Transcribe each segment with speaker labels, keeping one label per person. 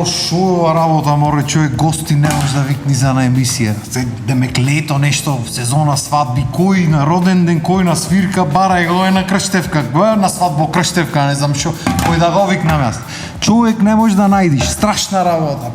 Speaker 1: Шо работа море човек, гости не може да викни за на емисија. Демек лето нешто, сезона свадби, кој на роден ден, кој на свирка, бара го е на крштевка, го е на свадбо крштевка, не знам шо, кој да го викнам јас. Човек не може да најдиш, страшна работа.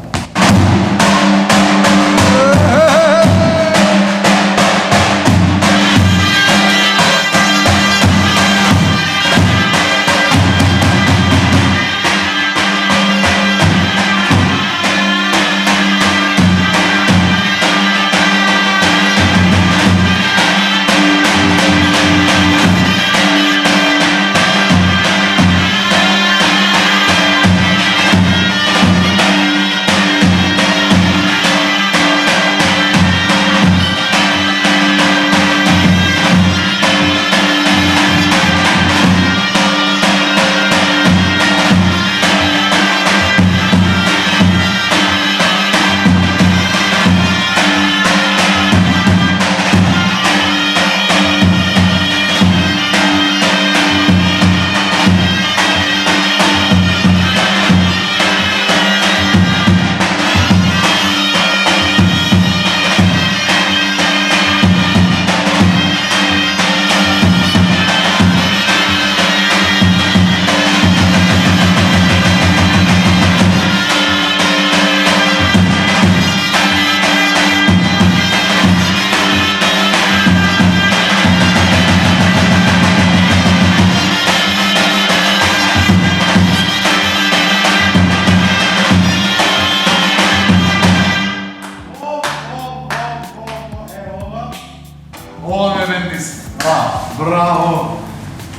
Speaker 1: Браво!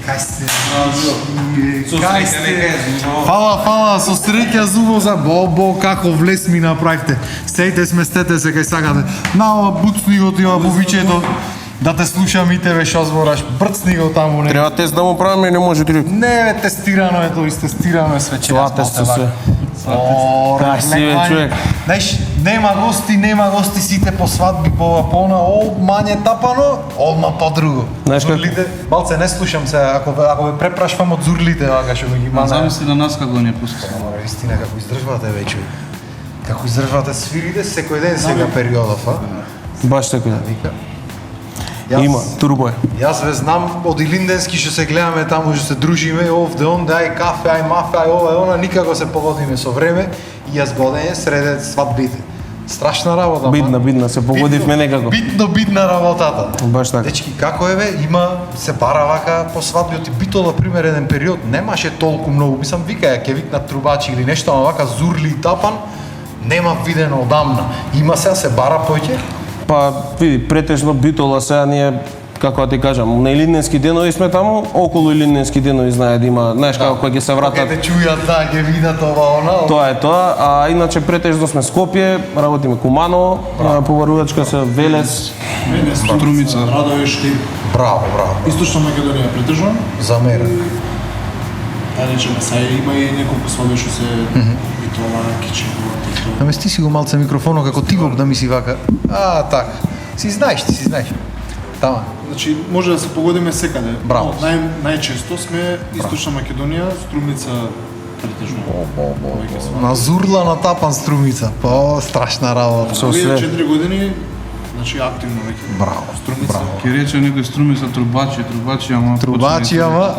Speaker 1: Кај сте? Кај сте? Фала, со среќа зубо за бо, како влез ми направивте. Сејте сместете се кај сакате. На буцни го тива бубичето, да те слушам и тебе шо збораш. Брцни го таму.
Speaker 2: Треба тест да му правиме, не може ти.
Speaker 1: Не бе, тестирано е тоа, истестирано е све.
Speaker 2: Това тесто се.
Speaker 1: Красивен човек. Знаеш, нема гости сите по свадби, по мање тапано, одма по друго.
Speaker 2: Знаеш како?
Speaker 1: Балце, не слушам се, ако ме препрашвам од зурлите, вака што ги мана.
Speaker 3: Замисли на нас како не пуска.
Speaker 1: Истина, како издржвате вече. Како издржвате свирите секој ден сега периодов, а?
Speaker 2: Баш така.
Speaker 1: Вика.
Speaker 2: Има, турбо е.
Speaker 1: Јас ве знам од Илинденски што се гледаме таму, што се дружиме, овде онде, ај кафе, ај мафе, ај ова, она, никако се погодиме со време и јас годење среде свадбите. Страшна работа.
Speaker 2: Бидна, се погодивме некако.
Speaker 1: Бидна работата.
Speaker 2: Баш така.
Speaker 1: Дечки, како е бе, има, се бара вака по свадбиот и битола, пример, еден период, немаше толку многу, мислам, вика, ќе викнат трубачи или нешто, ама вака зурли и тапан, нема видено одамна. Има се бара поќе?
Speaker 2: Па, види, претежно битола сега ние, како да ти кажам, на Илинденски денови сме таму, околу Илинденски денови знае да има, знаеш како кој ќе се вратат.
Speaker 1: Ќе те чујат, да, ќе видат ова, она.
Speaker 2: Тоа е тоа, а иначе претежно сме Скопје, работиме Куманово, поварувачка се Велес.
Speaker 3: Струмица.
Speaker 4: Радовишки.
Speaker 1: Браво.
Speaker 4: Источна Македонија претежно.
Speaker 1: За мене.
Speaker 4: Да речеме, сега има и неколку свадби што се битола, кичево.
Speaker 1: Намести си го малце микрофонот како ти го да ми си вака. Така. Си знаеш. Тама.
Speaker 4: Значи, може да се погодиме секаде.
Speaker 1: Браво.
Speaker 4: Најчесто сме Источна Македонија, Струмица, претежно.
Speaker 1: На Зурла на Тапан Струмица. Страшна работа.
Speaker 2: Со све.
Speaker 4: 4 години, значи активно веќе.
Speaker 1: Браво.
Speaker 4: Струмица.
Speaker 3: Ке рече некој Струмица трубачи, ама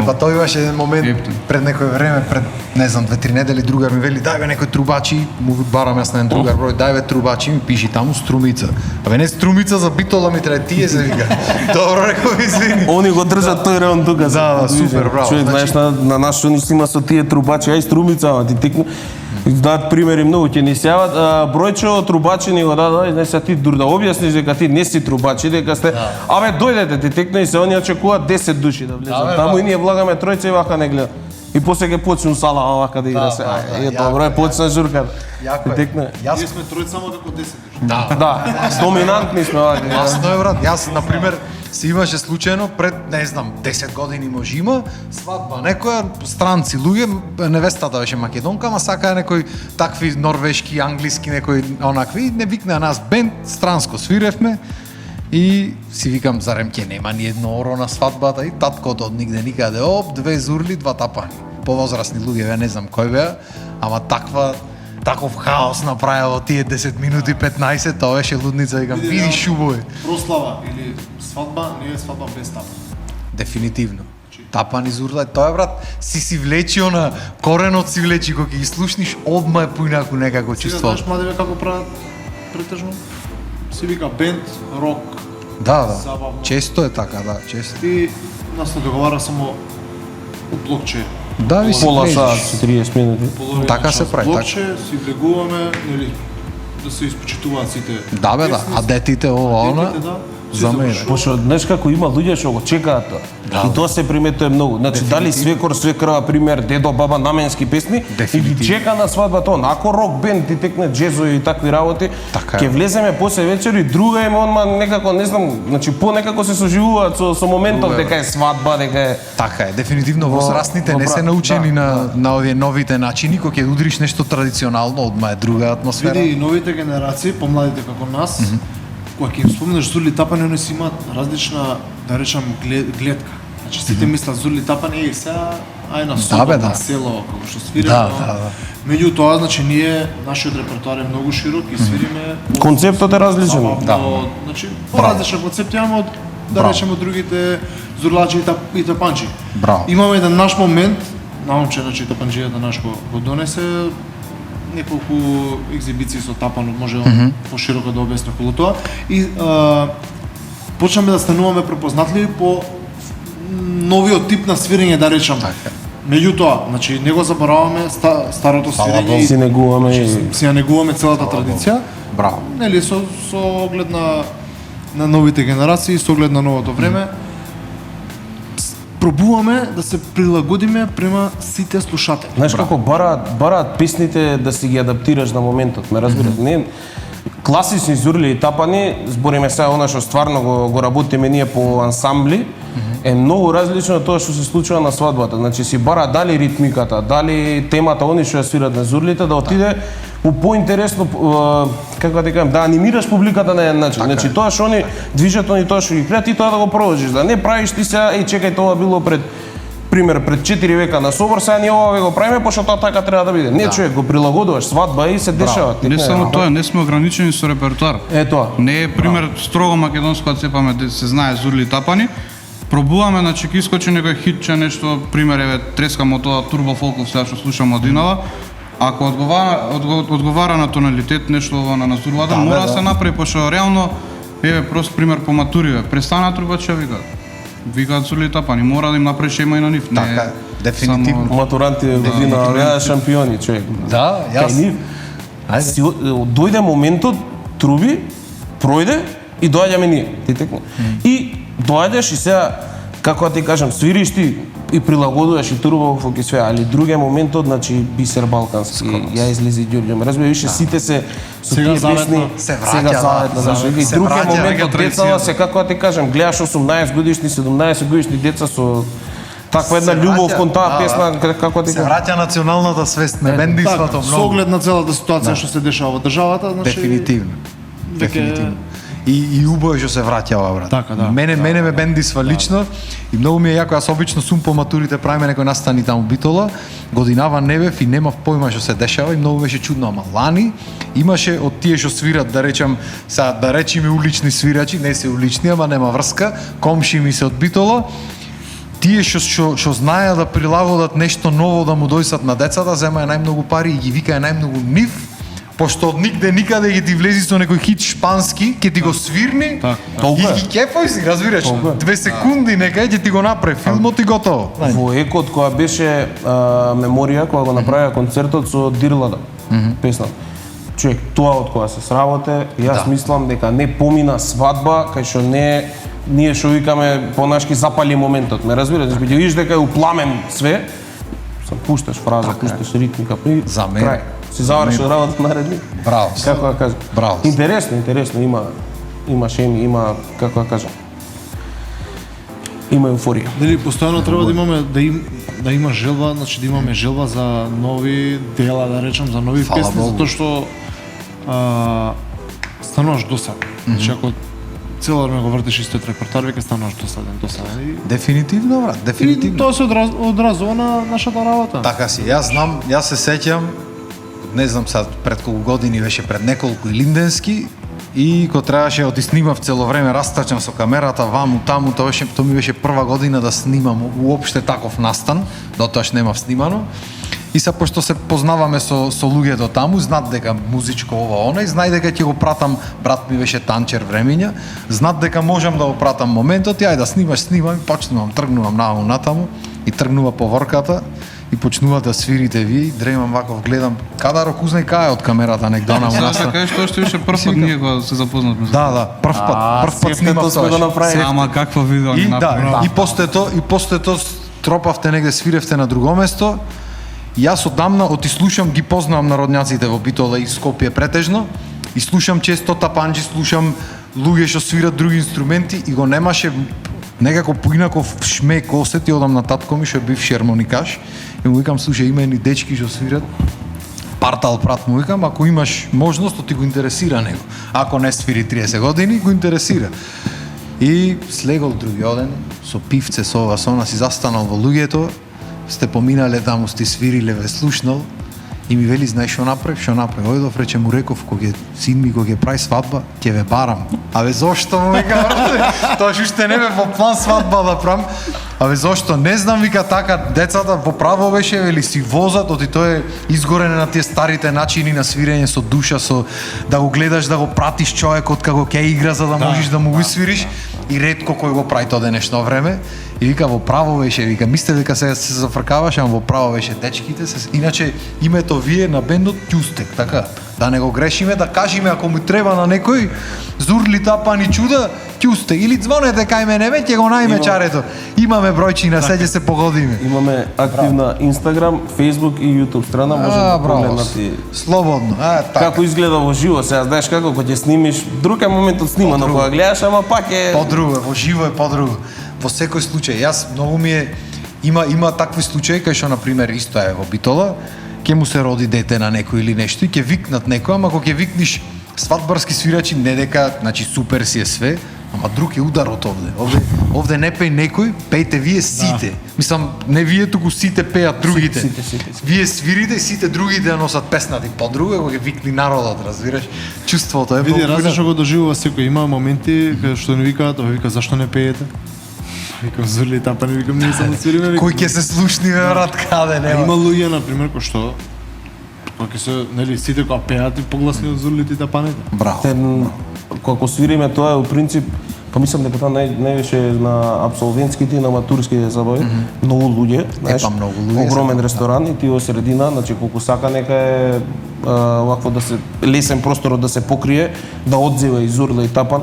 Speaker 1: Па тој имаше еден момент
Speaker 3: Ептен.
Speaker 1: пред некој време, пред не знам 2-3 недели, другар ми вели дај бе некој трубачи, му барам јас на еден другар број, дај бе трубачи, ми пиши таму Струмица. Абе не Струмица за битола ми треба, тие се вика. Добро реков, извини.
Speaker 2: Они го држат тој реон тука.
Speaker 1: Да, супер, браво.
Speaker 2: Човек, знаеш, на нас што ни снима со тие трубачи, ај Струмица, ама ти тикне. Дадат примери многу ќе ни сјават. Бројчо трубачи ни го дадат, знаеш, ти дур да објасниш дека ти не си трубачи, дека сте. Абе дојдете, ти текна и се они очекуваат 10 души да влезат. Таму и ние влагаме тројца и вака не гледа. И после ќе почнем сала вака да игра се. Добро е почна журка.
Speaker 1: Јако е.
Speaker 4: Ние сме тројца само како 10 души.
Speaker 2: Да, доминантни сме вака.
Speaker 1: Јасно е, брат. Јас, например, се имаше случајно пред, не знам, 10 години може има, свадба некоја, странци луѓе, невестата беше македонка, ама сака некој такви норвешки, англиски, некој онакви, не викна нас бенд, странско свиревме и си викам, зарем ќе нема ни едно оро на свадбата и таткото од нигде никаде, 2 зурли, 2 тапани. повозрасни луѓе, не знам кој беа, ама таков хаос направило тие 10 минути 15, тоа беше лудница, викам, види шубови.
Speaker 4: Прослава или свадба не е свадба без тапан.
Speaker 1: Дефинитивно. Тапан из урлај, тоа брат, си влечи она, коренот си влечи, кога ги слушниш, одма е поинаку некако
Speaker 4: Сега
Speaker 1: чувство.
Speaker 4: знаеш младиве како прават претежно? Се вика бенд, рок,
Speaker 1: Да,
Speaker 4: забавно.
Speaker 1: често е така, да, често.
Speaker 4: и нас се договара само од блокче.
Speaker 1: Да, ви си
Speaker 2: Пола
Speaker 1: влезеш.
Speaker 2: саат, 40 минути.
Speaker 4: Половина
Speaker 1: Така
Speaker 4: час
Speaker 1: се прави,
Speaker 4: блокче, си влегуваме, нели, да се испочитуваат сите.
Speaker 1: Да бе, да,
Speaker 4: песни,
Speaker 1: а детите ова, она,
Speaker 4: детите, да, се
Speaker 1: за мене.
Speaker 4: завршува.
Speaker 2: Пошто знаеш како има луѓе што го чекаат тоа.
Speaker 1: Да.
Speaker 2: И тоа се приметува многу. Значи дали свекор, свекрва, пример, дедо, баба, наменски песни и ги
Speaker 1: Дефинитивно.
Speaker 2: чека на свадбата он. Ако рок бенд ти текне джезови и такви работи,
Speaker 1: Така е.
Speaker 2: ќе влеземе после вечер и друга има онма некако не знам, значи по некако се соживуваат со моментов дека е свадба, дека е
Speaker 1: Така е, дефинитивно возрастните
Speaker 2: во
Speaker 1: не се
Speaker 2: брак,
Speaker 1: научени
Speaker 2: да,
Speaker 1: на овие новите начини, кога ќе удриш нешто традиционално, одма е друга атмосфера.
Speaker 4: Види и новите генерации, помладите како нас, кога ќе им спомнеш Зурли Тапани, они си имаат различна, да речам, гледка. Значи сите мислат Зурли Тапани сега ај на
Speaker 1: бе, да.
Speaker 4: на село, како што свириме.
Speaker 1: Да,
Speaker 4: но
Speaker 1: да, да.
Speaker 4: Меѓутоа, значи ние нашиот репертоар е многу широк и свириме
Speaker 2: концептот е различен.
Speaker 4: забавно, значи поразлична концепт имаме од да
Speaker 1: Браво.
Speaker 4: речеме од другите зурлачи и тапанчи.
Speaker 1: Браво.
Speaker 4: Имаме еден наш момент, науче значи тапанџијата наш го донесе неколку екзибиции со тапанот, може он пошироко да објасни околу тоа и почнаме да стануваме препознатливи по новиот тип на свирење, да речам.
Speaker 1: Така.
Speaker 4: Меѓутоа, значи не го забораваме старото
Speaker 1: Фала
Speaker 4: свирење
Speaker 2: Си
Speaker 4: и
Speaker 2: негуваме и
Speaker 4: си ја негуваме целата традиција.
Speaker 1: Браво.
Speaker 4: Нели со оглед на новите генерации, со оглед на новото време, пробуваме да се прилагодиме према сите слушатели.
Speaker 2: знаеш како бараат песните да си ги адаптираш на моментот, ме разбираш? Не класични зурли и тапани, збориме сега она што стварно го работиме ние по ансамбли, е многу различно од тоа што се случува на свадбата. Значи си бара дали ритмиката, дали темата они што ја свират на зурлите да отиде у поинтересно како да ти кажам, да анимираш публиката на еден начин. Значи тоа што они движат, они тоа што ги креат, ти тоа да го продолжиш, да не правиш ти сега чекај тоа било пред 4 века на собор, сега ние ова го правиме пошто тоа така треба да биде. Не човек, го прилагодуваш свадба и се дешава.
Speaker 3: Не само тоа, не сме ограничени со репертоар.
Speaker 2: Е тоа.
Speaker 3: Не е пример строго македонско, кога цепаме да се знае Зурли и Тапани. Пробуваме, значи ќе искочи некој хитче, нешто, пример еве трескамо тоа турбо фолков сега што слушаме од Инала. Ако одговара на тоналитет нешто на Зурлата, мора да се направи пошто реално еве прост пример по матуриве. Престана трубача викаат Зурли и Тапани, мора да им направи шема и на нив.
Speaker 1: Така е, дефинитивно.
Speaker 3: само-
Speaker 2: Матуранти година беа шампиони, човек.
Speaker 1: Да,
Speaker 2: Кај
Speaker 1: јас.
Speaker 2: нив.
Speaker 1: Ајде.
Speaker 2: Си, дојде моментот, труби, пројде и доаѓаме ние. Ти текна. И доаѓаш и сега, како да ти кажам, свириш ти и прилагодуваш и турбо фолк и све, али другиот моментот, значи бисер балкански, ја излези Ѓорѓе. Ме разбира, више сите се со
Speaker 4: Сега
Speaker 2: тие
Speaker 4: заветно.
Speaker 2: песни,
Speaker 1: Се враќа,
Speaker 2: сега
Speaker 1: да,
Speaker 2: заветно, значи, и
Speaker 1: се
Speaker 2: другиот
Speaker 1: враќа,
Speaker 2: моментот
Speaker 3: нека
Speaker 2: децата
Speaker 3: традиција.
Speaker 2: се како да ти кажам, гледаш 18 годишни, 17 годишни деца со таква една
Speaker 1: Се
Speaker 2: љубов
Speaker 1: враќа,
Speaker 2: кон таа
Speaker 1: да,
Speaker 2: песна, како ти
Speaker 1: Се
Speaker 2: кажам.
Speaker 1: враќа националната свест на бендиството
Speaker 4: Така, со
Speaker 1: многу.
Speaker 4: оглед на целата ситуација што се дешава во државата, значи
Speaker 1: Дефинитивно.
Speaker 4: веќе-
Speaker 1: Дефинитивно. И убаво што се враќа ова, брат.
Speaker 4: Така, да.
Speaker 1: Мене ме бендисва лично и многу ми е јако, јас обично сум по матурите, правиме некој настани таму Битола, годинава не бев и немав појма што се дешава и многу беше чудно, ама лани имаше од тие што свират, да речам, сега да речиме улични свирачи, не се улични, ама нема врска, комши ми се од Битола, тие што знаеа да прилагодат нешто ново да му дојсат на децата, земаја најмногу пари и ги викаја најмногу нив, пошто од нигде никаде ќе ти влези со некој хит шпански, ќе ти го свирни,
Speaker 2: Толку
Speaker 1: и
Speaker 2: е.
Speaker 1: ги кефај си, разбираш,
Speaker 2: Толку е.
Speaker 1: 2 секунди нека ќе ти го направи филмот и готово.
Speaker 2: Во екот која беше меморија, кога го направија концертот со Дирлада, песната. Човек, тоа од која се сработе, јас мислам дека не помина свадба, кај што не ние што викаме понашки запали моментот. Ме разбираш, бидејќи видиш дека е упламен све, сам пушташ фраза, пушташ ритмика, и
Speaker 1: За мене.
Speaker 2: крај. Си завршил работа наредни.
Speaker 1: Браво.
Speaker 2: Како да кажам?
Speaker 1: Браво.
Speaker 2: Интересно, има шеми, има како да кажам. Има еуфорија.
Speaker 4: Нели постојано треба да има желба, значи да имаме желба за нови дела, да речем, за нови
Speaker 1: Фала
Speaker 4: песни,
Speaker 1: Богу.
Speaker 4: затоа што стануваш досад. Значи ако цело време го вртиш истиот репертоар, веќе стануваш досаден.
Speaker 1: Дефинитивно, брат,
Speaker 4: И
Speaker 1: дефинитивно.
Speaker 4: тоа се одразува на нашата работа.
Speaker 1: Така си, јас знам, јас се сеќам, не знам сад пред колку години беше, пред неколку Илинденски, и кога требаше да ти снимав цело време, растачам со камерата ваму таму, тоа ми беше прва година да снимам уопште таков настан, дотоаш немав снимано. И са пошто се познаваме со луѓето таму, знаат дека музичко ова она и знај дека ќе го пратам, брат ми беше танчер времења, знаат дека можам да го пратам моментот и ајде да снимам и почнувам, тргнувам наваму натаму и тргнува поворката и почнува да свирите ви, дремам ваков, гледам Кадаро кузнај кај од камерата нек донаму
Speaker 3: Сега
Speaker 1: настан.
Speaker 3: да кажеш тоа што беше прв пат ние го се запознавме.
Speaker 1: Да, прв пат снимав
Speaker 2: сме го
Speaker 1: тоа.
Speaker 2: направили.
Speaker 3: Ама какво видео ни
Speaker 1: И
Speaker 3: направи.
Speaker 1: да, и после тоа тропавте негде, свиревте на друго место. Јас одамна слушам, ги познавам народњаците во Битола и Скопје претежно и слушам често тапанџи, слушам луѓе што свират други инструменти и го немаше некако поинаков шмек осети, одам на татко ми што е бивши хармоникаш и му викам слушај, има едни дечки што свират партал прат, му викам, ако имаш можност, ти го интересира него. Ако не свири 30 години, го интересира. И слегол другиот ден со пивце, со ова, со она, си застанал во луѓето, сте поминале таму, сте свириле, ве слушнал и ми вели, знаеш што направив? Ојдов, рече му реков, кога син ми кога ќе прави свадба, ќе ве барам. Абе зошто, му вика, брате? Тоа уште не бе во план свадба да правам. Абе зошто? Не знам, вика, така децата во право беше, вели си возат, оти тоа е изгорене на тие старите начини на свирење со душа, со да го гледаш, да го пратиш човекот како ќе игра за да можеш да му го свириш и ретко кој го прави тоа денешно време. И вика, во право беше, вика, мисле дека се зафркаваш, ама во право беше дечките. Иначе името вие на бендот Ќустек, така. Да не го грешиме, да кажеме ако му треба на некој зурли тапани чуда, Ќустек. Или звонете кај мене, ќе го најме чарето. Имаме бројчина, се ќе се погодиме.
Speaker 2: Имаме активна Инстаграм, Фейсбук и Јутуб страна, може да
Speaker 1: браво.
Speaker 2: погледнати
Speaker 1: Слободно. Така.
Speaker 2: како изгледа во живо. Сега знаеш како кога ќе снимиш, друг е моментот снимано кога гледаш, ама пак е
Speaker 1: Подруго, во живо е подруго. Во секој случај, јас многу ми е има такви случаи кај што на пример исто е во Битола, ќе му се роди дете на некој или нешто и ќе викнат некој, ама кога ќе викниш свадбарски свирачи, не дека, значи супер си е све, ама друг е ударот овде. Овде не пеј некој, пејте вие сите. Мислам, не вие туку сите пеат другите.
Speaker 2: Сите.
Speaker 1: Вие свирите и сите другите носат песната и подруга, кога ќе викни народот, разбираш? Чувството е
Speaker 4: Види,
Speaker 1: многу
Speaker 4: различно го доживува секој. Има моменти каде што ни викаат, вика зашто не пеете? Викам зурли тапани, викам ние само свириме.
Speaker 1: Кој ќе се слушни бе брат, каде нема?
Speaker 4: Има луѓе на пример кои што кога ќе се, нели, сите кога пеат и погласни од зурлите и тапаните.
Speaker 1: Браво.
Speaker 2: кога свириме тоа е во принцип, па мислам дека тоа највише на абсолвентските и на матурските забави, многу луѓе, знаеш,
Speaker 1: многу луѓе,
Speaker 2: огромен ресторан и ти во средина, значи колку сака нека е вакво да се лесен просторот да се покрие, да одзива и зурла и тапан.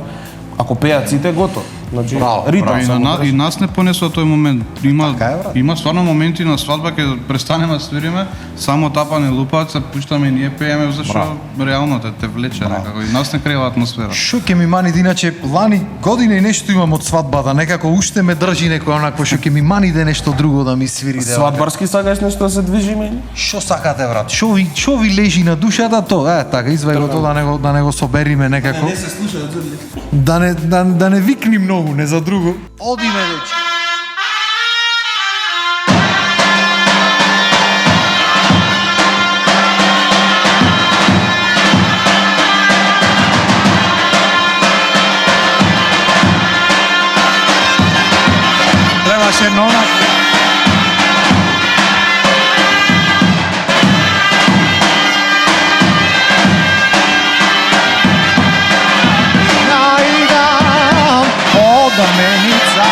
Speaker 2: Ако пеат сите, готово. Значи,
Speaker 1: Браво,
Speaker 2: ритам
Speaker 3: И,
Speaker 2: само.
Speaker 3: и нас не понесува тој момент. Има
Speaker 1: Така е, брат.
Speaker 3: има стварно моменти на свадба каде престанеме да свириме, само тапане лупаат, се пуштаме и ние пееме зашто реално те влече некако. И нас не крева атмосфера.
Speaker 1: Шо ќе ми мани, иначе лани година и нешто имам од свадбата, некако уште ме држи некој онакво што ќе ми мани нешто друго да ми свири.
Speaker 2: Свадбарски сакаш нешто да се движиме?
Speaker 1: Шо сакате брат? Шо ви лежи на душата тоа? Така извај го тоа да не го собериме некако.
Speaker 2: се слуша
Speaker 1: Да не викни многу, не за друго. Одиме вече. Требаше нона. Најдам одаменица.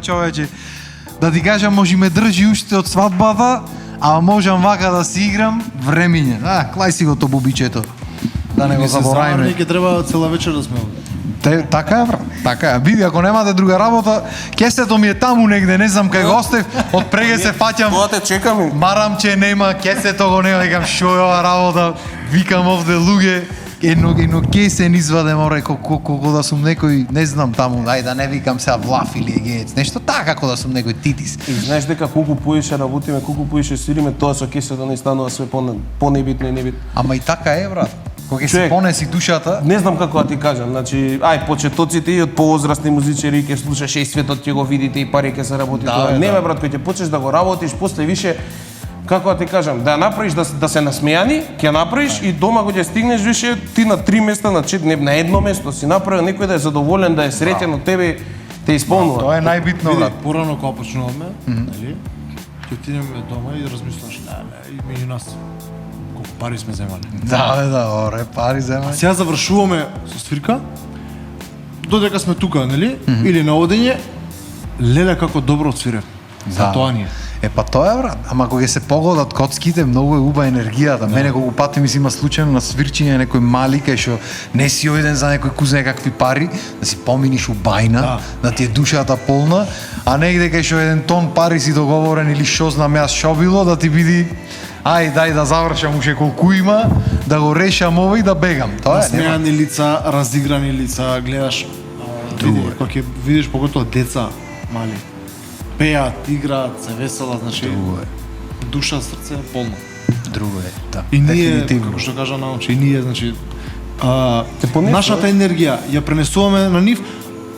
Speaker 1: човече. Да ти кажам, може ме држи уште од свадбата, а можам вака да си играм времиња. Клај си го то бубичето. Да не го забораваме.
Speaker 4: Ќе треба цела вечер да сме овде.
Speaker 1: Така е, брат. Така е. Види, ако немате друга работа, кесето ми е таму негде, не знам кај го остев, од преге се фаќам.
Speaker 2: Тоа те чекаме.
Speaker 1: Марам че нема, кесето го нема, викам шо е ова работа, викам овде луѓе, едно кесен извадем, оре, колко да сум некој, не знам таму, ај да не викам сега Влаф или Егеец, нешто така како да сум некој Титис.
Speaker 2: И знаеш дека колку поише работиме, колку поише свириме, тоа со кесето не станува све понебитно и небитно.
Speaker 1: Ама и така е, брат. Кога се
Speaker 2: Човек,
Speaker 1: понеси душата,
Speaker 2: Не знам како да ти кажам, значи, почетоците и од повозрастни музичари ќе слушаш и светот ќе го видите и пари ќе се работи
Speaker 1: Да,
Speaker 2: тоа.
Speaker 1: бе,
Speaker 2: Не
Speaker 1: да.
Speaker 2: ме брат, кој ќе почнеш да го работиш, после више како да ти кажам, да ја направиш да се насмејани, ќе направиш и дома кога ќе стигнеш више ти на 3 места, на 4, не, на едно место си направил некој да е задоволен, да е среќен од тебе, те исполнува.
Speaker 1: тоа е најбитно,
Speaker 4: Види,
Speaker 1: брат.
Speaker 4: порано кога почнуваме, нели? Ќе отидеме дома и размислуваш, и меѓу нас колку пари сме земали.
Speaker 1: Да, бе, да, оре, пари зема.
Speaker 4: Сега завршуваме со свирка, додека сме тука, нели? Или на одење, леле како добро отсвирев. За тоа ни е.
Speaker 1: Па тоа е, брат. Ама кога се погодат коцките, многу е уба енергијата. Мене колку пати ми се има случајно на свирчење некој мали кај што не си ојден за некој кузе какви пари, да си поминиш у бајна, да ти е душата полна, а негде кај што еден тон пари си договорен или што знам јас што било, да ти биди дај да завршам уште колку има, да го решам ова и да бегам. Тоа е, нема.
Speaker 4: Насмејани лица, разиграни лица, гледаш, види, кога ќе видиш поготово деца мали, пеат, играат, се веселат, значи душа, срце полно.
Speaker 1: Друго е, да.
Speaker 4: И ние,
Speaker 1: Дефинитивно.
Speaker 4: како што кажа научи, и ние, значи,
Speaker 2: понесува,
Speaker 4: нашата енергија ја пренесуваме на нив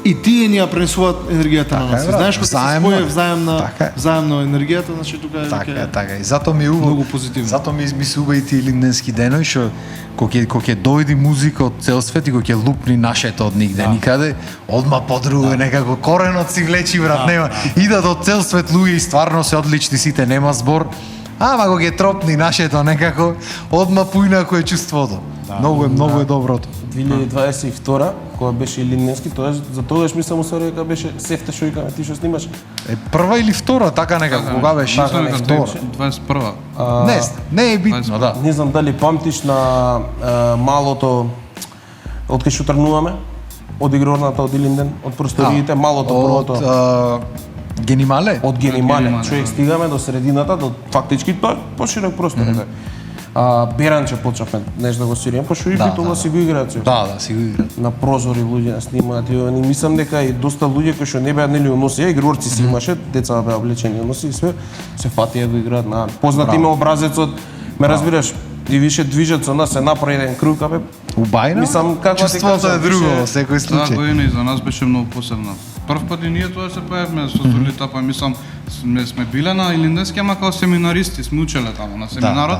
Speaker 4: и тие ни ја пренесуваат енергијата на нас.
Speaker 1: е, брат.
Speaker 4: Знаеш кога се
Speaker 1: Заемно е.
Speaker 4: спое
Speaker 1: Така е.
Speaker 4: взаемно енергијата, значи тука е
Speaker 1: Така е,
Speaker 4: веќе
Speaker 1: така е. И зато ми е убаво.
Speaker 4: многу позитивно.
Speaker 1: Зато ми се убави тие линденски денови што кога ќе дојди музика од цел свет и кога ќе лупни нашето од нигде никаде, одма подруго е некако коренот си влечи, брат, нема. Идат од цел свет луѓе и стварно се одлични сите, нема збор. Ама кога ќе тропни нашето некако, одма поинако е чувството. Многу е доброто.
Speaker 2: 2022 кога беше Илинденски, тоа за тогаш мислам усвари дека беше сефте што викаме ти што снимаш.
Speaker 1: Прва или втора, така некако, кога беше?
Speaker 2: Така, не,
Speaker 1: Втора.
Speaker 3: 21-а.
Speaker 1: Не е битно, да.
Speaker 2: Не знам дали памтиш на малото од кај што тргнуваме, од игрорната од Илинден, од просториите, малото првото.
Speaker 1: Од Генимале?
Speaker 2: Од Генимале.
Speaker 3: Генимале,
Speaker 2: Човек
Speaker 3: да.
Speaker 2: стигаме до средината, до фактички тоа поширок простор. Беранче почнавме нешто да го свириме, пошто и битола си го играат.
Speaker 1: Да, си го играат.
Speaker 2: На прозори луѓе снимаат и они мислам дека и доста луѓе кои што не беа нели уноси, игрорци си имаше, деца беа облечени уноси и све се фатија да играат на познат име образецот. Ме разбираш? И више движат со нас, се направи еден круг, абе.
Speaker 1: Убајно?
Speaker 2: Мислам, како ти
Speaker 1: чувството
Speaker 2: кажам,
Speaker 1: е друго
Speaker 2: беше-
Speaker 1: во секој
Speaker 3: Таа
Speaker 1: случај.
Speaker 3: година и за нас беше многу посебна. Прв пат и ние тоа се појавме со Зулита, па мислам сме биле на Илинденски, ама као семинаристи сме учеле таму на семинарот.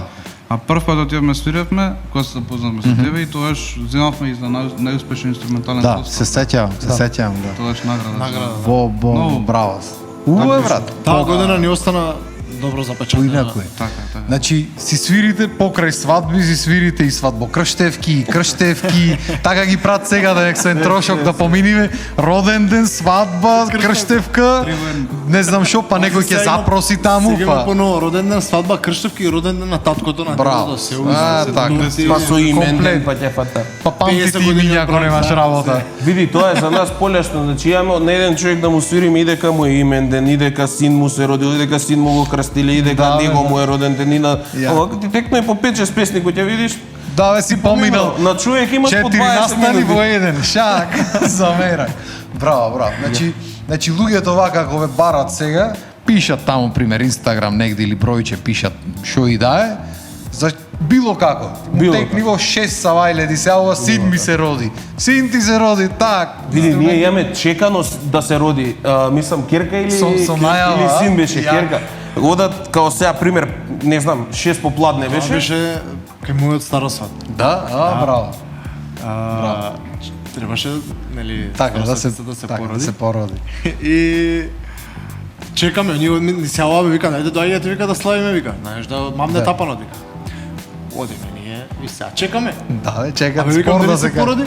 Speaker 3: А прв пат отидовме свиревме, кога се запознавме со тебе и тоаш земавме и за најуспешен инструментален
Speaker 1: Да,
Speaker 3: состав.
Speaker 1: се сеќавам, да.
Speaker 3: Тоаш награда.
Speaker 1: Бо,
Speaker 3: Много.
Speaker 1: браво. Убаво е, брат.
Speaker 4: Таа година ни остана добро запечатена.
Speaker 1: Поинако е.
Speaker 3: Така, така.
Speaker 1: Значи, си свирите покрај свадби, си свирите и свадбокрштевки, и крштевки, така ги прат сега да ексен трошок да поминиме, роден ден, свадба, крштевка, не знам шо, па некој ќе запроси таму,
Speaker 4: Сега има
Speaker 1: па...
Speaker 4: поново роден ден, свадба, крштевки и роден ден на таткото на
Speaker 1: Браво.
Speaker 4: дедото, се
Speaker 1: така.
Speaker 2: Па со имен
Speaker 1: Комплет.
Speaker 2: ден, па ќе фата.
Speaker 1: Па памти
Speaker 4: 50
Speaker 1: ти
Speaker 4: години
Speaker 1: имиња ако немаш работа.
Speaker 2: Види, тоа е за нас полесно, значи имаме на еден човек да му свириме и дека му е имен ден, и дека син му се родил, и дека син му го крстиле, и дека
Speaker 1: Да,
Speaker 2: него му е роден ден, и на...
Speaker 1: Ја.
Speaker 2: Ова ти текно и по 5-6 песни кои ќе видиш,
Speaker 1: Да, бе, си поминал.
Speaker 2: на човек има по
Speaker 1: 4
Speaker 2: 20
Speaker 1: настани во
Speaker 2: минути.
Speaker 1: еден, шак, замера. Браво, браво. Значи луѓето вака како ве барат сега, пишат таму пример Инстаграм негде или бројче пишат што и да е, за било како. Му
Speaker 2: Било
Speaker 1: текни во 6 савајле ди се ова син ми се роди. Син ти се роди, так.
Speaker 2: Види, ние имаме чеканост да се роди, мислам керка или
Speaker 1: Со најава,
Speaker 2: или син беше
Speaker 1: ја.
Speaker 2: керка. Одат као сега пример, не знам, 6 попладне
Speaker 4: Тоа
Speaker 2: беше.
Speaker 4: беше кај мојот старосват.
Speaker 1: Да, браво.
Speaker 4: Требаше, нели,
Speaker 1: Така, да се
Speaker 4: породи.
Speaker 1: породи.
Speaker 4: И чекаме, ние ни се јаваме, вика, ајде доаѓате, вика да славиме, вика. Знаеш да мамне
Speaker 1: Да.
Speaker 4: тапанот, вика. Одиме ние и сега чекаме.
Speaker 1: Да, бе, чекат
Speaker 4: Абе викам
Speaker 1: спор
Speaker 4: дали
Speaker 1: да
Speaker 4: се
Speaker 1: се
Speaker 4: породи?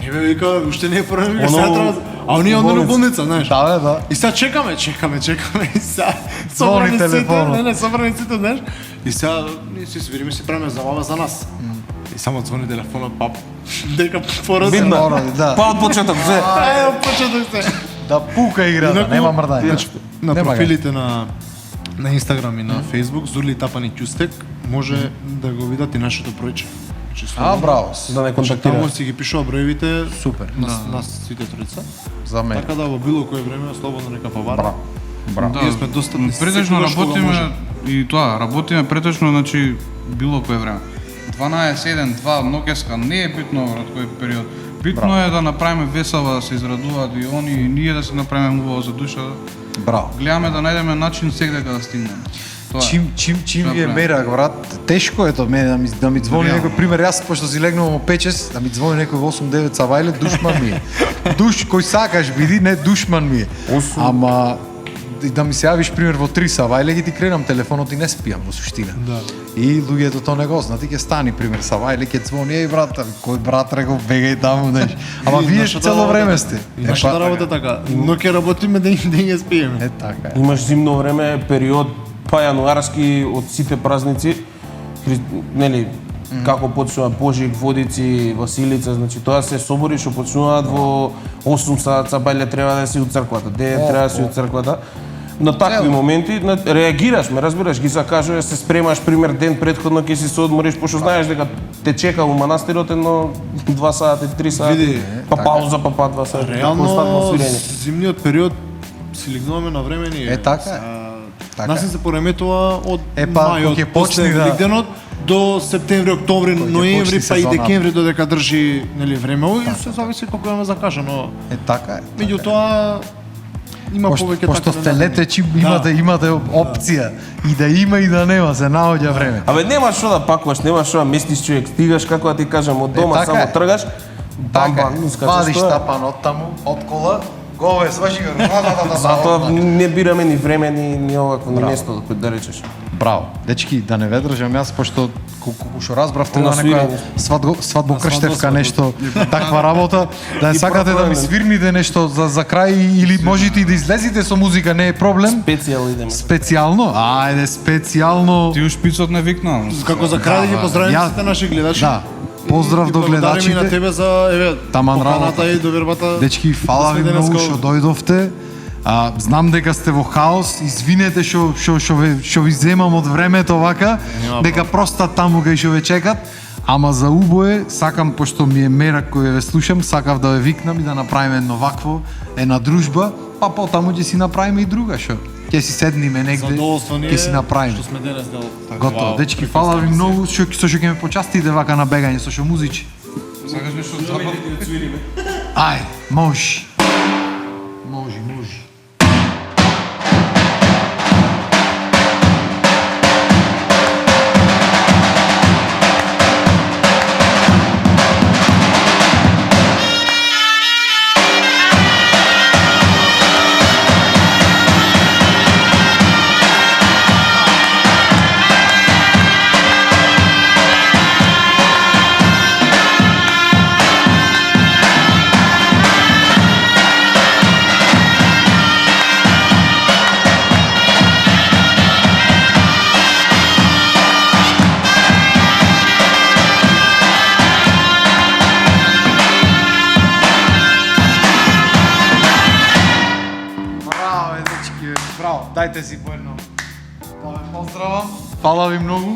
Speaker 4: Не бе, вика, уште не е порано, вика,
Speaker 2: Оно-
Speaker 4: сега треба... А оние онде на болница, знаеш.
Speaker 1: Да, бе, да.
Speaker 4: И сега чекаме и сега
Speaker 1: Звони
Speaker 4: собрани сите,
Speaker 1: телефонот.
Speaker 4: собрани сите, знаеш. И сега ние си свириме, си правиме забава за нас. И само звони телефонот, пап, дека породи.
Speaker 2: Видно.
Speaker 1: Мора, да.
Speaker 2: Па од почеток, се.
Speaker 4: Ајде, почеток се.
Speaker 1: Да пука играта,
Speaker 4: Инаку,
Speaker 1: нема мрдање.
Speaker 4: Значи, на
Speaker 1: Нема
Speaker 4: профилите на Инстаграм и на Фейсбук, Зурли Тапани Ќустек, може да го видат и нашето бројче. Значи,
Speaker 1: А, браво.
Speaker 2: Да не
Speaker 4: Таму
Speaker 2: контактира.
Speaker 4: си ги пишува броевите
Speaker 1: Супер.
Speaker 4: на сите тројца.
Speaker 1: За мене.
Speaker 4: Така да во било кое време слободно нека повара.
Speaker 1: Браво.
Speaker 4: Ние сме достапни
Speaker 3: Претежно
Speaker 4: секогаш кога може.
Speaker 3: работиме и тоа, работиме претежно, значи било кое време. 12, 1, 2, ноќеска, не е битно од кој период. Битно е да направиме весела, да се израдуваат и они, и ние да се направиме убаво за душа.
Speaker 1: Браво.
Speaker 3: Гледаме да најдеме начин секаде да стигнеме. Тоа е.
Speaker 1: Чим
Speaker 3: Тоа
Speaker 1: ви е
Speaker 3: правиме.
Speaker 1: мерак, брат, тешко е тоа мене да ми звони
Speaker 3: Реално.
Speaker 1: некој, пример, јас пошто си легнувам во 5-6, да ми звони некој во 8-9 савајле, душман ми е. Душ кој сакаш биди, не душман ми е. Ама и да ми се јавиш пример во 3 савајле, ги ти кренам телефонот и не спијам во суштина.
Speaker 4: Да.
Speaker 1: И луѓето тоа не го знаат, и ќе стани пример савајле, ќе звони, еј брат, кој брат рекол бегај таму, знаеш. Ама
Speaker 4: И
Speaker 1: вие
Speaker 4: нашата
Speaker 1: цело
Speaker 4: работа-
Speaker 1: време сте.
Speaker 4: И нашата работа така. Но ќе работиме да ја спиеме.
Speaker 1: Е така е.
Speaker 2: Имаш зимно време, период, па јануарски од сите празници, нели, како почнува Божик, Водици, Василица, значи тоа се собори што почнуваат во 8 саат, сабајле треба да си од црквата, 9 треба да си од црквата. На такви моменти реагираш, ме разбираш, ги закажуваш, се спремаш пример ден претходно ќе си се одмориш, пошто знаеш дека те чека во манастирот едно 2 сати, 3 сати,
Speaker 4: Види,
Speaker 2: па пауза, па 2 сати, константно
Speaker 4: Реално,
Speaker 2: свирење.
Speaker 4: зимниот период си легнуваме на време ние.
Speaker 1: Е, така е. Така
Speaker 4: Нас
Speaker 1: е.
Speaker 4: не се пореметува од
Speaker 1: Е, па,
Speaker 4: мајот,
Speaker 1: кога ќе почне
Speaker 4: после
Speaker 1: да-
Speaker 4: Великденот до септември, октомври,
Speaker 1: Кога ќе
Speaker 4: ноември,
Speaker 1: почне
Speaker 4: па и
Speaker 1: сезоната.
Speaker 4: декември додека држи нели време, и се зависи колку имаме закажано.
Speaker 1: Е така е.
Speaker 4: Меѓутоа има повеќе
Speaker 1: Пошто
Speaker 4: така
Speaker 1: сте летечи, имате опција и да има и да нема, се наоѓа време.
Speaker 2: Абе нема што да пакуваш, нема што да местиш човек, стигаш како да ти кажам од дома
Speaker 1: така
Speaker 2: само
Speaker 1: е.
Speaker 2: тргаш, бам
Speaker 1: Така,
Speaker 2: бам, искаш
Speaker 1: вадиш
Speaker 2: што е.
Speaker 1: тапан од таму, од кола, гове, сважи го.
Speaker 2: Затоа не бираме ни време ни овакво ни место да речеш.
Speaker 1: Браво. Дечки, да не ве држам јас, пошто колку што разбрав треба
Speaker 2: На
Speaker 1: некоја
Speaker 2: свирење.
Speaker 1: свадбокрштевка нешто, таква работа, да не
Speaker 2: И
Speaker 1: сакате да ми
Speaker 2: профилен.
Speaker 1: свирните нешто за крај или можете и да излезете со музика, не е проблем.
Speaker 2: Специјал идеме.
Speaker 1: Специјално? Ајде, специјално.
Speaker 3: Ти у шпицот не викна.
Speaker 4: Како за крај да ги поздравиме
Speaker 1: Ја-
Speaker 4: сите наши гледачи.
Speaker 1: Да. Поздрав
Speaker 4: И
Speaker 1: до
Speaker 4: благодариме и на
Speaker 1: гледачите.
Speaker 4: тебе за еве
Speaker 1: Таман
Speaker 4: поканата
Speaker 1: работа.
Speaker 4: и довербата.
Speaker 1: Дечки, фала
Speaker 4: да
Speaker 1: ви
Speaker 4: сме
Speaker 1: многу
Speaker 4: денеска
Speaker 1: што
Speaker 4: овде.
Speaker 1: дојдовте. Знам дека сте во хаос, извинете што ви земам од времето вака, дека проста таму кај што ве чекат, ама за убое сакам, пошто ми е мерак кој ве слушам, сакав да ве викнам и да направиме едно вакво, една дружба, па потаму ќе си направиме и друга што. Ќе си седниме негде,
Speaker 4: Задоволство ни е
Speaker 1: ќе си направиме.
Speaker 4: што сме денес дел.
Speaker 1: Готово. Дечки, фала ви многу што ќе ме почастите вака на бегање, со што музичи.
Speaker 3: Сакаш нешто од запад?
Speaker 1: Ај, може. Може. Браво, дечки, браво. Дајте си по едно. Да ве поздравам. Фала ви многу.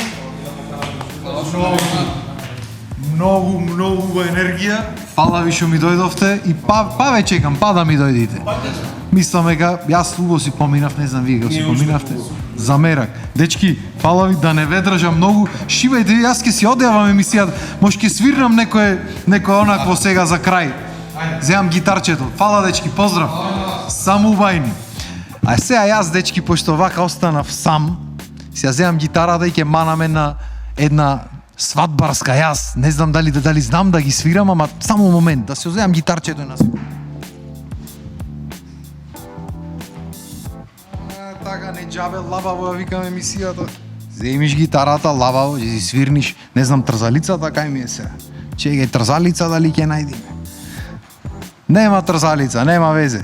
Speaker 1: Многу енергија. Фала ви што ми дојдовте и па ве чекам, па да ми дојдите. Мислам дека јас убаво си поминав, не знам вие како си поминавте. За мерак. Дечки, фала ви да не ве држам многу. Шивајте, јас ќе си одјавам емисијата. Може ќе свирнам некој онакво сега за крај. Земам гитарчето. Фала дечки, поздрав. Само убајни. А сега јас дечки, пошто вака останав сам, сега земам гитарата и ќе манаме на една свадбарска јас. Не знам дали знам да ги свирам, ама само момент, да се земам гитарчето и на така не џабе лабаво ја викам емисијата. Земиш гитарата, лабаво, ќе си свирниш, не знам трзалицата кај ми е сега. Чегај трзалица дали ќе најдеме. Нема трзалица, нема везе.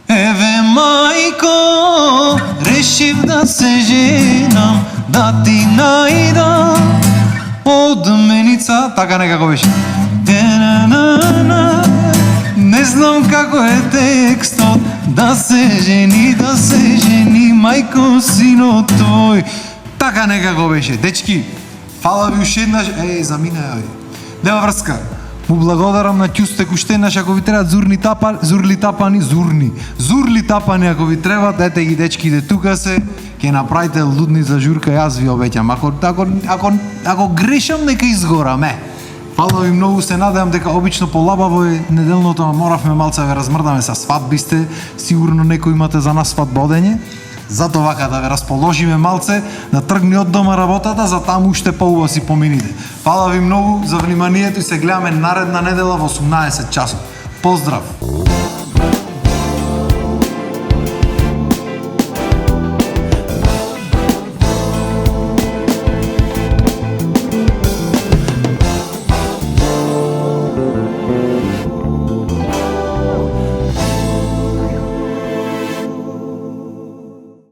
Speaker 5: Еве мајко, решив да се женам, да ти најдам одменица, така некако беше. Не знам како е текстот, да се жени, мајко, синот твој. Така некако беше. Дечки, фала ви уште еднаш. Замина ја. Нема врска. Му благодарам на Ќустек уште еднаш, ако ви требаат зурли тапани, ако ви требаат, ете ги дечките тука се, ќе направите лудница журка, јас ви обеќам. Ако грешам, нека изгорам, Фала ви многу, се надевам дека обично полабаво е неделното, ама моравме малце да ве размрдаме со свадбисте, сигурно некој имате за нас свадба одење. Зато вака да ве расположиме малце, да тргни од дома работата, за таму уште поубаво си помините. Фала ви многу за вниманието и се гледаме наредна недела во 18 часот. Поздрав!